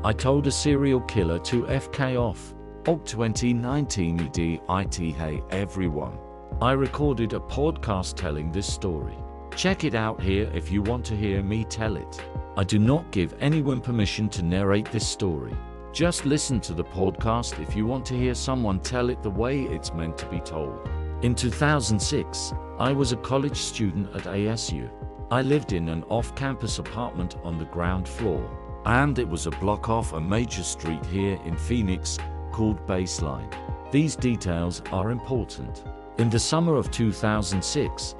I told a serial killer to FK off. Og 2019 EDIT. Hey everyone. I recorded a podcast telling this story. Check it out here if you want to hear me tell it. I do not give anyone permission to narrate this story. Just listen to the podcast if you want to hear someone tell it the way it's meant to be told. In 2006, I was a college student at ASU. I lived in an off-campus apartment on the ground floor, and it was a block off a major street here in Phoenix called Baseline. These details are important. In the summer of 2006,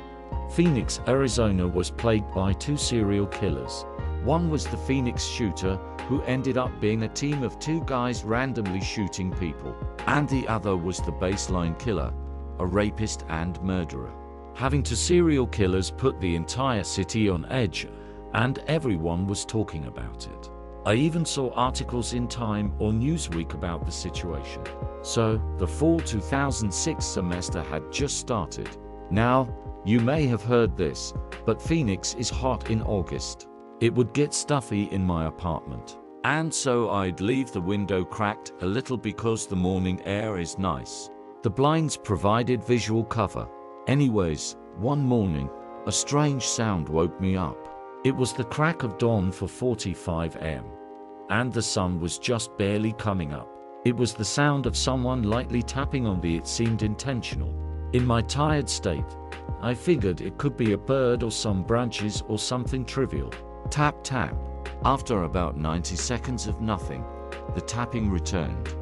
Phoenix, Arizona was plagued by two serial killers. One was the Phoenix shooter, who ended up being a team of two guys randomly shooting people, and the other was the Baseline killer, a rapist and murderer. Having two serial killers put the entire city on edge, and everyone was talking about it. I even saw articles in Time or Newsweek about the situation. So, the fall 2006 semester had just started. Now, you may have heard this, but Phoenix is hot in August. It would get stuffy in my apartment, and so I'd leave the window cracked a little because the morning air is nice. The blinds provided visual cover. Anyways, one morning, a strange sound woke me up. It was the crack of dawn for 45 am. And the sun was just barely coming up. It was the sound of someone lightly tapping on it seemed intentional. In my tired state, I figured it could be a bird or some branches or something trivial. Tap tap. After about 90 seconds of nothing, the tapping returned.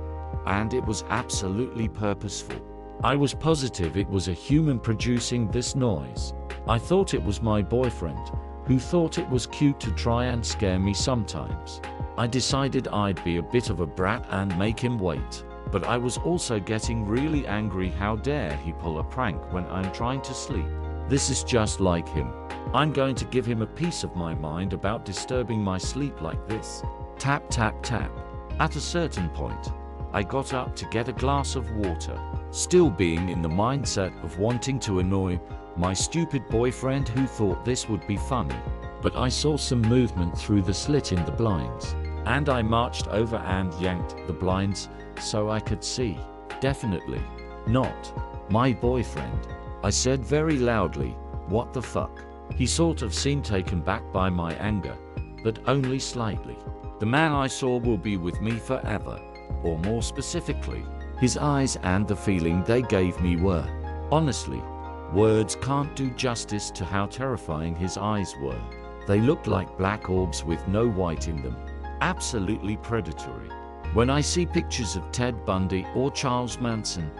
And it was absolutely purposeful. I was positive it was a human producing this noise. I thought it was my boyfriend, who thought it was cute to try and scare me sometimes. I decided I'd be a bit of a brat and make him wait. But I was also getting really angry. How dare he pull a prank when I'm trying to sleep? This is just like him. I'm going to give him a piece of my mind about disturbing my sleep like this. Tap tap tap. At a certain point, I got up to get a glass of water, still being in the mindset of wanting to annoy my stupid boyfriend who thought this would be funny. But I saw some movement through the slit in the blinds, and I marched over and yanked the blinds so I could see. Definitely not my boyfriend. I said very loudly, "What the fuck?" He sort of seemed taken back by my anger, but only slightly. The man I saw will be with me forever, or more specifically, his eyes and the feeling they gave me were. Honestly, words can't do justice to how terrifying his eyes were. They looked like black orbs with no white in them. Absolutely predatory. When I see pictures of Ted Bundy or Charles Manson,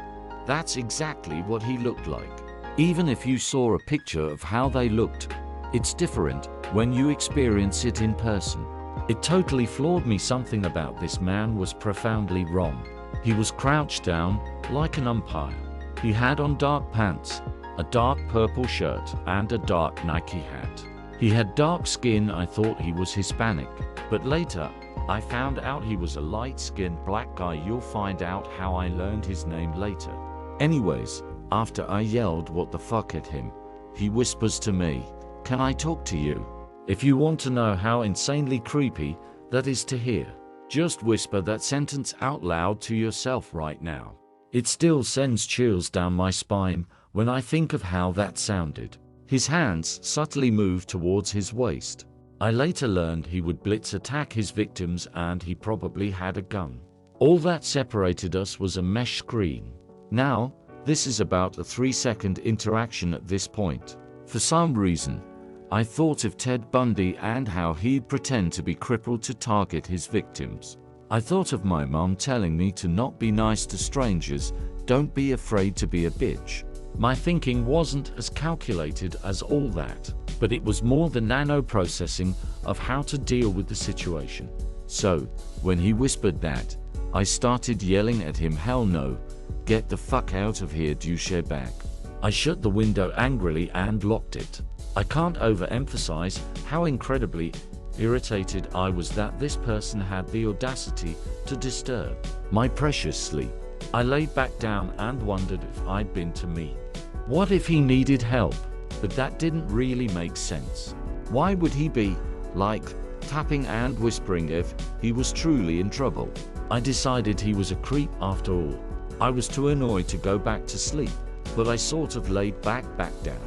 that's exactly what he looked like. Even if you saw a picture of how they looked, it's different when you experience it in person. It totally floored me. Something about this man was profoundly wrong. He was crouched down, like an umpire. He had on dark pants, a dark purple shirt, and a dark Nike hat. He had dark skin. I thought he was Hispanic, but later, I found out he was a light-skinned black guy. You'll find out how I learned his name later. Anyways, after I yelled what the fuck at him, he whispers to me, "Can I talk to you?" If you want to know how insanely creepy that is to hear, just whisper that sentence out loud to yourself right now. It still sends chills down my spine when I think of how that sounded. His hands subtly moved towards his waist. I later learned he would blitz attack his victims and he probably had a gun. All that separated us was a mesh screen. Now, this is about a 3-second interaction at this point. For some reason, I thought of Ted Bundy and how he'd pretend to be crippled to target his victims. I thought of my mom telling me to not be nice to strangers, don't be afraid to be a bitch. My thinking wasn't as calculated as all that, but it was more the nano-processing of how to deal with the situation. So, when he whispered that, I started yelling at him, "Hell no, get the fuck out of here, douchebag." I shut the window angrily and locked it. I can't overemphasize how incredibly irritated I was that this person had the audacity to disturb my precious sleep. I laid back down and wondered if I'd been too mean. What if he needed help? But that didn't really make sense. Why would he be, like, tapping and whispering if he was truly in trouble. I decided he was a creep after all. I was too annoyed to go back to sleep, but I sort of laid back down.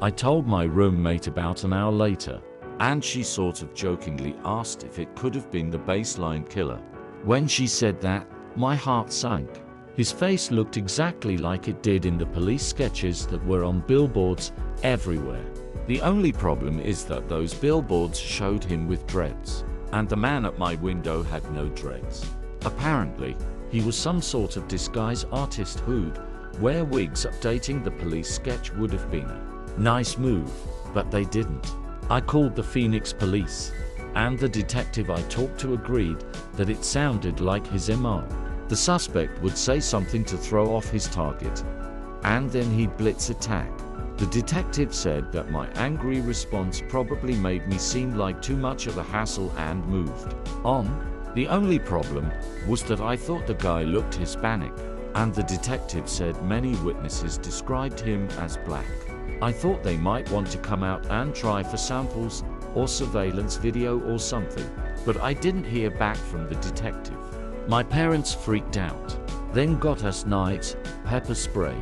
I told my roommate about an hour later, and she sort of jokingly asked if it could have been the baseline killer. When she said that, my heart sank. His face looked exactly like it did in the police sketches that were on billboards everywhere. The only problem is that those billboards showed him with dreads, and the man at my window had no dreads. Apparently, he was some sort of disguise artist who'd wear wigs. Updating the police sketch would have been a nice move, but they didn't. I called the Phoenix police, and the detective I talked to agreed that it sounded like his MO. The suspect would say something to throw off his target, and then he'd blitz attack. The detective said that my angry response probably made me seem like too much of a hassle and moved on. The only problem was that I thought the guy looked Hispanic, and the detective said many witnesses described him as black. I thought they might want to come out and try for samples or surveillance video or something, but I didn't hear back from the detective. My parents freaked out, then got us knives, pepper spray,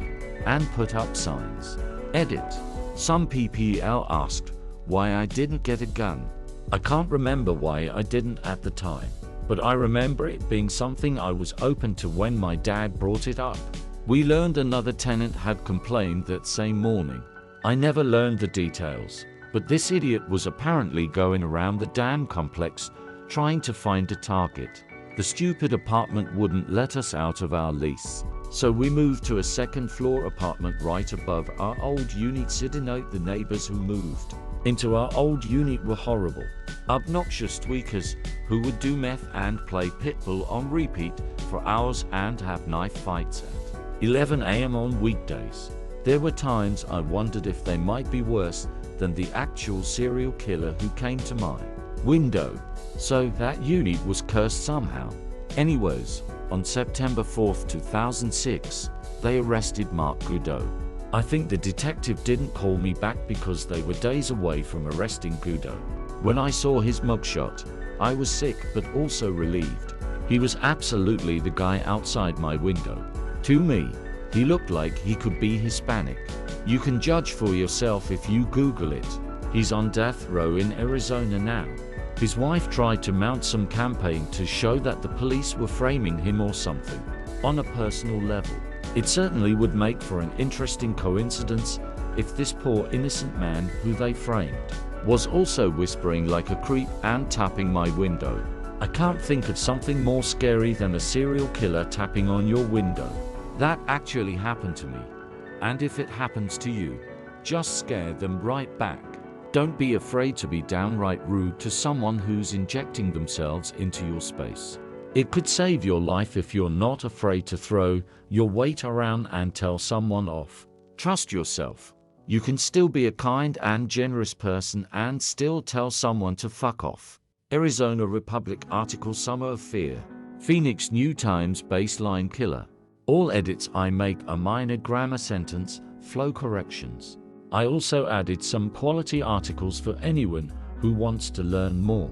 and put up signs. Edit. Some PPL asked why I didn't get a gun. I can't remember why I didn't at the time, but I remember it being something I was open to when my dad brought it up. We learned another tenant had complained that same morning. I never learned the details, but this idiot was apparently going around the damn complex trying to find a target. The stupid apartment wouldn't let us out of our lease, so we moved to a second-floor apartment right above our old unit. The neighbors who moved into our old unit were horrible, obnoxious tweakers who would do meth and play pitbull on repeat for hours and have knife fights at 11 a.m. on weekdays. There were times I wondered if they might be worse than the actual serial killer who came to my window. So that unit was cursed somehow. Anyways, on September 4th, 2006, they arrested Mark Goudeau. I think the detective didn't call me back because they were days away from arresting Goudeau. When I saw his mugshot, I was sick but also relieved. He was absolutely the guy outside my window. To me, he looked like he could be Hispanic. You can judge for yourself if you Google it. He's on death row in Arizona now. His wife tried to mount some campaign to show that the police were framing him or something. On a personal level, it certainly would make for an interesting coincidence if this poor innocent man who they framed was also whispering like a creep and tapping my window. I can't think of something more scary than a serial killer tapping on your window. That actually happened to me. And if it happens to you, just scare them right back. Don't be afraid to be downright rude to someone who's injecting themselves into your space. It could save your life if you're not afraid to throw your weight around and tell someone off. Trust yourself. You can still be a kind and generous person and still tell someone to fuck off. Arizona Republic article Summer of Fear. Phoenix New Times baseline killer. All edits I make are minor grammar sentence, flow corrections. I also added some quality articles for anyone who wants to learn more.